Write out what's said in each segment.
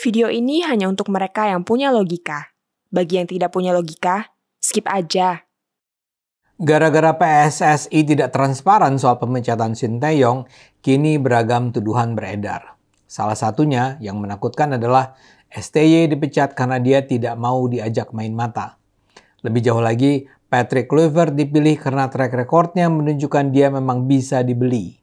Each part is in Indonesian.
Video ini hanya untuk mereka yang punya logika. Bagi yang tidak punya logika, skip aja. Gara-gara PSSI tidak transparan soal pemecatan Sinteyong, kini beragam tuduhan beredar. Salah satunya yang menakutkan adalah STY dipecat karena dia tidak mau diajak main mata. Lebih jauh lagi, Patrick Kluivert dipilih karena track recordnya menunjukkan dia memang bisa dibeli.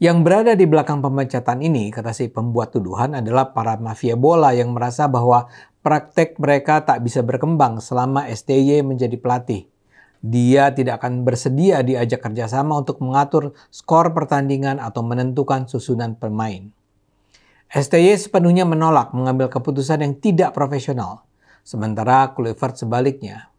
Yang berada di belakang pemecatan ini, kata si pembuat tuduhan, adalah para mafia bola yang merasa bahwa praktek mereka tak bisa berkembang selama STY menjadi pelatih. Dia tidak akan bersedia diajak kerjasama untuk mengatur skor pertandingan atau menentukan susunan pemain. STY sepenuhnya menolak mengambil keputusan yang tidak profesional, sementara Kluivert sebaliknya.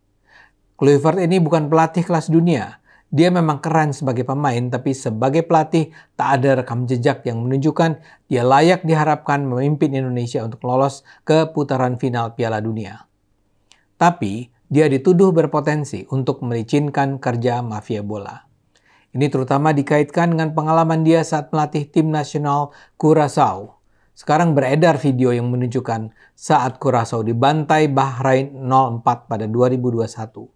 Kluivert ini bukan pelatih kelas dunia. Dia memang keren sebagai pemain, tapi sebagai pelatih tak ada rekam jejak yang menunjukkan dia layak diharapkan memimpin Indonesia untuk lolos ke putaran final Piala Dunia. Tapi dia dituduh berpotensi untuk melicinkan kerja mafia bola. Ini terutama dikaitkan dengan pengalaman dia saat melatih tim nasional Curaçao. Sekarang beredar video yang menunjukkan saat Curaçao dibantai Bahrain 0-4 pada 2021.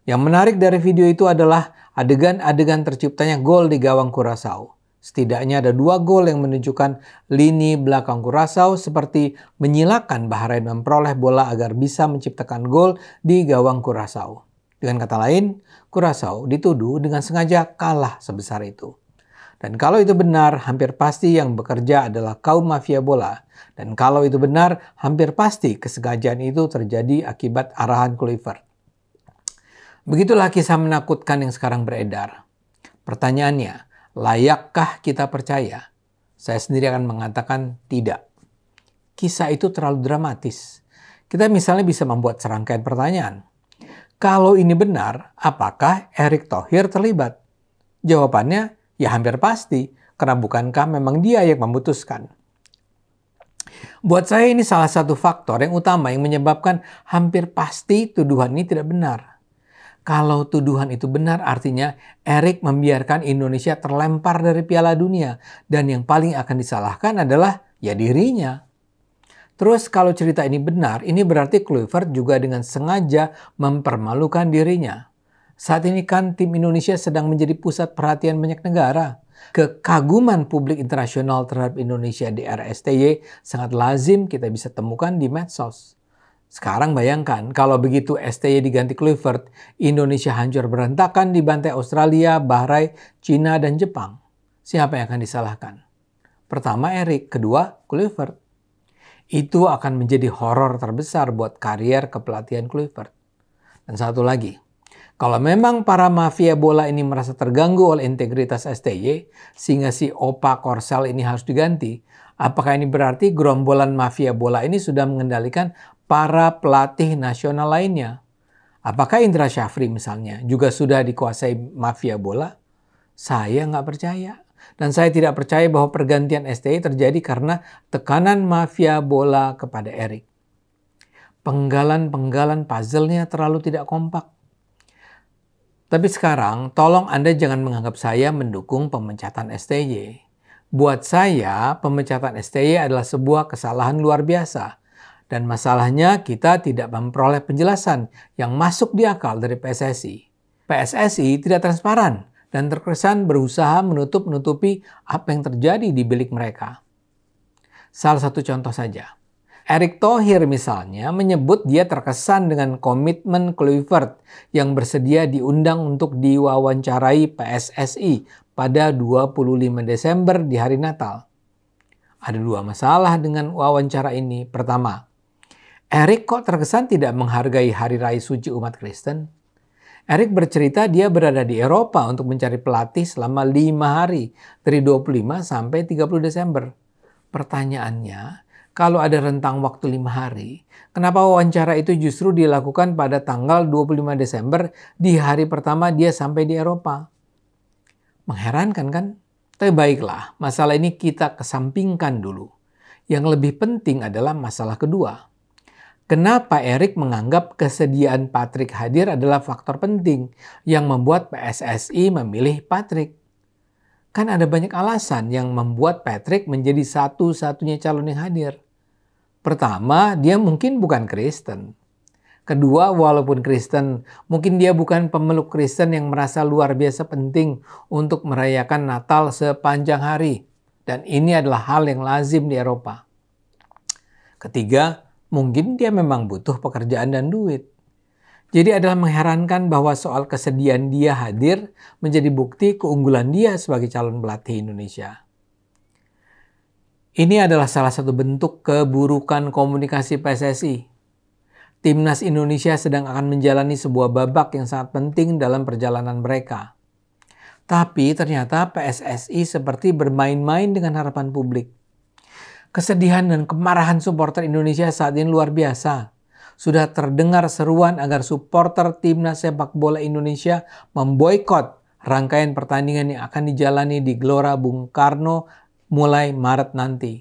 Yang menarik dari video itu adalah adegan-adegan terciptanya gol di gawang Curaçao. Setidaknya ada 2 gol yang menunjukkan lini belakang Curaçao seperti menyilakan Bahrain memperoleh bola agar bisa menciptakan gol di gawang Curaçao. Dengan kata lain, Curaçao dituduh dengan sengaja kalah sebesar itu. Dan kalau itu benar, hampir pasti yang bekerja adalah kaum mafia bola. Dan kalau itu benar, hampir pasti kesengajaan itu terjadi akibat arahan Kluivert. Begitulah kisah menakutkan yang sekarang beredar. Pertanyaannya, layakkah kita percaya? Saya sendiri akan mengatakan tidak. Kisah itu terlalu dramatis. Kita misalnya bisa membuat serangkaian pertanyaan. Kalau ini benar, apakah Erick Thohir terlibat? Jawabannya, ya hampir pasti, karena bukankah memang dia yang memutuskan. Buat saya ini salah satu faktor yang utama yang menyebabkan hampir pasti tuduhan ini tidak benar. Kalau tuduhan itu benar, artinya Erick membiarkan Indonesia terlempar dari Piala Dunia. Dan yang paling akan disalahkan adalah ya dirinya. Terus kalau cerita ini benar, ini berarti Kluivert juga dengan sengaja mempermalukan dirinya. Saat ini kan tim Indonesia sedang menjadi pusat perhatian banyak negara. Kekaguman publik internasional terhadap Indonesia di era STY sangat lazim kita bisa temukan di medsos. Sekarang bayangkan kalau begitu STY diganti Kluivert, Indonesia hancur berantakan dibantai Australia, Bahrain, Cina, dan Jepang. Siapa yang akan disalahkan? Pertama Erick, kedua Kluivert. Itu akan menjadi horor terbesar buat karier kepelatihan Kluivert. Dan satu lagi, kalau memang para mafia bola ini merasa terganggu oleh integritas STY, sehingga si Opa Korsel ini harus diganti, apakah ini berarti gerombolan mafia bola ini sudah mengendalikan para pelatih nasional lainnya? Apakah Indra Syafri misalnya juga sudah dikuasai mafia bola? Saya nggak percaya. Dan saya tidak percaya bahwa pergantian STY terjadi karena tekanan mafia bola kepada Erick. Penggalan-penggalan puzzle-nya terlalu tidak kompak. Tapi sekarang, tolong Anda jangan menganggap saya mendukung pemecatan STY. Buat saya, pemecatan STY adalah sebuah kesalahan luar biasa. Dan masalahnya kita tidak memperoleh penjelasan yang masuk di akal dari PSSI. PSSI tidak transparan dan terkesan berusaha menutup-nutupi apa yang terjadi di bilik mereka. Salah satu contoh saja. Erick Thohir misalnya menyebut dia terkesan dengan komitmen Kluivert yang bersedia diundang untuk diwawancarai PSSI pada 25 Desember di hari Natal. Ada 2 masalah dengan wawancara ini. Pertama, Erick kok terkesan tidak menghargai Hari Raya Suci umat Kristen? Erick bercerita dia berada di Eropa untuk mencari pelatih selama 5 hari, dari 25 sampai 30 Desember. Pertanyaannya, kalau ada rentang waktu 5 hari, kenapa wawancara itu justru dilakukan pada tanggal 25 Desember di hari pertama dia sampai di Eropa? Mengherankan kan? Tapi baiklah, masalah ini kita kesampingkan dulu. Yang lebih penting adalah masalah kedua. Kenapa Erick menganggap kesediaan Patrick hadir adalah faktor penting yang membuat PSSI memilih Patrick? Kan ada banyak alasan yang membuat Patrick menjadi satu-satunya calon yang hadir. Pertama, dia mungkin bukan Kristen. Kedua, walaupun Kristen, mungkin dia bukan pemeluk Kristen yang merasa luar biasa penting untuk merayakan Natal sepanjang hari. Dan ini adalah hal yang lazim di Eropa. Ketiga, mungkin dia memang butuh pekerjaan dan duit. Jadi adalah mengherankan bahwa soal kesediaan dia hadir menjadi bukti keunggulan dia sebagai calon pelatih Indonesia. Ini adalah salah satu bentuk keburukan komunikasi PSSI. Timnas Indonesia sedang akan menjalani sebuah babak yang sangat penting dalam perjalanan mereka. Tapi ternyata PSSI seperti bermain-main dengan harapan publik. Kesedihan dan kemarahan supporter Indonesia saat ini luar biasa. Sudah terdengar seruan agar supporter Timnas Sepak Bola Indonesia memboikot rangkaian pertandingan yang akan dijalani di Gelora Bung Karno mulai Maret nanti.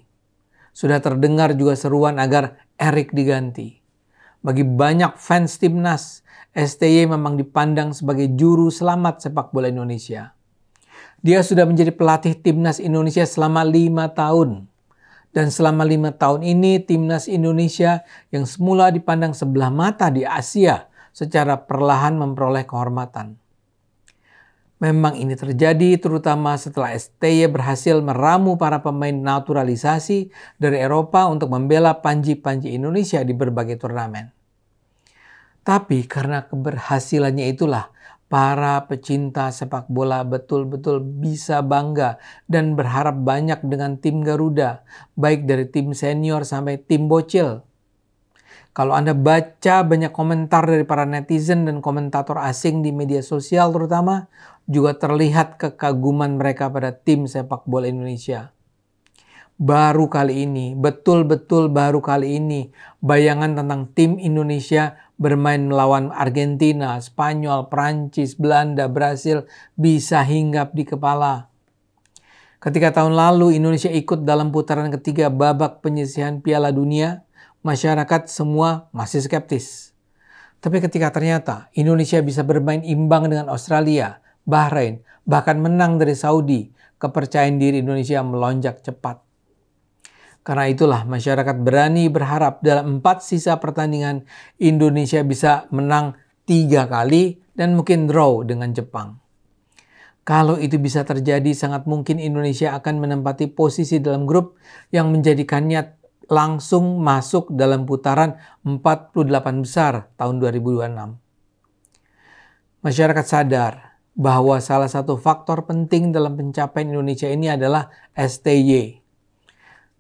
Sudah terdengar juga seruan agar Erik diganti. Bagi banyak fans Timnas, STY memang dipandang sebagai juru selamat sepak bola Indonesia. Dia sudah menjadi pelatih Timnas Indonesia selama 5 tahun. Dan selama 5 tahun ini Timnas Indonesia yang semula dipandang sebelah mata di Asia secara perlahan memperoleh kehormatan. Memang ini terjadi terutama setelah STY berhasil meramu para pemain naturalisasi dari Eropa untuk membela panji-panji Indonesia di berbagai turnamen. Tapi karena keberhasilannya itulah para pecinta sepak bola betul-betul bisa bangga dan berharap banyak dengan tim Garuda, baik dari tim senior sampai tim bocil. Kalau Anda baca banyak komentar dari para netizen dan komentator asing di media sosial terutama, juga terlihat kekaguman mereka pada tim sepak bola Indonesia. Baru kali ini, betul-betul baru kali ini, bayangan tentang tim Indonesia bermain melawan Argentina, Spanyol, Prancis, Belanda, Brasil bisa hinggap di kepala. Ketika tahun lalu Indonesia ikut dalam putaran ketiga babak penyisihan Piala Dunia, masyarakat semua masih skeptis. Tapi ketika ternyata Indonesia bisa bermain imbang dengan Australia, Bahrain, bahkan menang dari Saudi, kepercayaan diri Indonesia melonjak cepat. Karena itulah masyarakat berani berharap dalam 4 sisa pertandingan Indonesia bisa menang 3 kali dan mungkin draw dengan Jepang. Kalau itu bisa terjadi, sangat mungkin Indonesia akan menempati posisi dalam grup yang menjadikannya langsung masuk dalam putaran 48 besar tahun 2026. Masyarakat sadar bahwa salah satu faktor penting dalam pencapaian Indonesia ini adalah STY.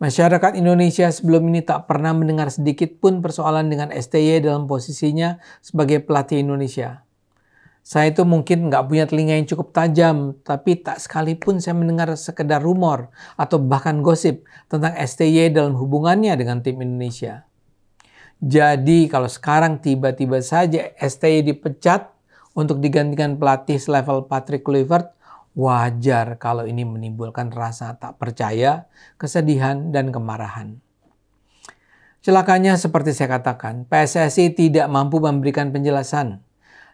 Masyarakat Indonesia sebelum ini tak pernah mendengar sedikit pun persoalan dengan STY dalam posisinya sebagai pelatih Indonesia. Saya itu mungkin nggak punya telinga yang cukup tajam, tapi tak sekalipun saya mendengar sekedar rumor atau bahkan gosip tentang STY dalam hubungannya dengan tim Indonesia. Jadi kalau sekarang tiba-tiba saja STY dipecat untuk digantikan pelatih selevel Patrick Kluivert, wajar kalau ini menimbulkan rasa tak percaya, kesedihan, dan kemarahan. Celakanya seperti saya katakan, PSSI tidak mampu memberikan penjelasan.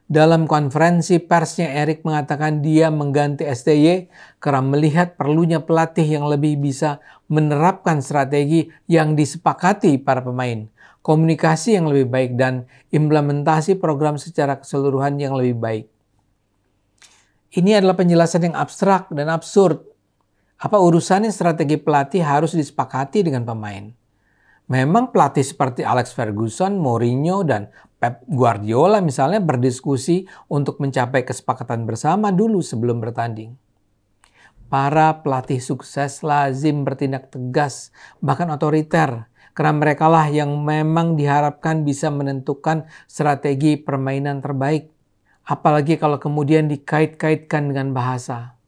Dalam konferensi persnya Erik mengatakan dia mengganti STY karena melihat perlunya pelatih yang lebih bisa menerapkan strategi yang disepakati para pemain, komunikasi yang lebih baik, dan implementasi program secara keseluruhan yang lebih baik. Ini adalah penjelasan yang abstrak dan absurd. Apa urusannya strategi pelatih harus disepakati dengan pemain? Memang pelatih seperti Alex Ferguson, Mourinho, dan Pep Guardiola misalnya berdiskusi untuk mencapai kesepakatan bersama dulu sebelum bertanding. Para pelatih sukses lazim bertindak tegas, bahkan otoriter, karena merekalah yang memang diharapkan bisa menentukan strategi permainan terbaik. Apalagi kalau kemudian dikait-kaitkan dengan bahasa.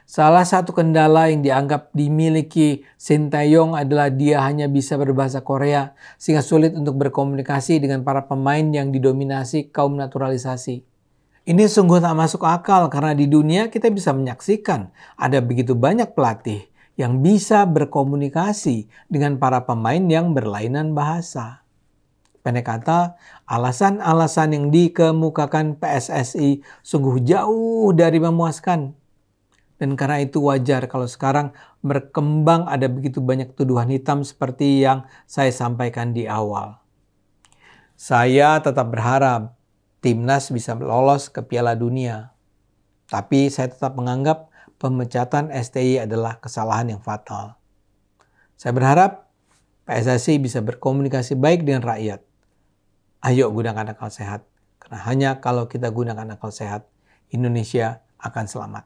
Salah satu kendala yang dianggap dimiliki Sinteyong adalah dia hanya bisa berbahasa Korea sehingga sulit untuk berkomunikasi dengan para pemain yang didominasi kaum naturalisasi. Ini sungguh tak masuk akal karena di dunia kita bisa menyaksikan ada begitu banyak pelatih yang bisa berkomunikasi dengan para pemain yang berlainan bahasa. Pendek kata, alasan-alasan yang dikemukakan PSSI sungguh jauh dari memuaskan. Dan karena itu wajar kalau sekarang berkembang ada begitu banyak tuduhan hitam seperti yang saya sampaikan di awal. Saya tetap berharap timnas bisa lolos ke Piala Dunia. Tapi saya tetap menganggap pemecatan STY adalah kesalahan yang fatal. Saya berharap PSSI bisa berkomunikasi baik dengan rakyat. Ayo gunakan akal sehat. Karena hanya kalau kita gunakan akal sehat, Indonesia akan selamat.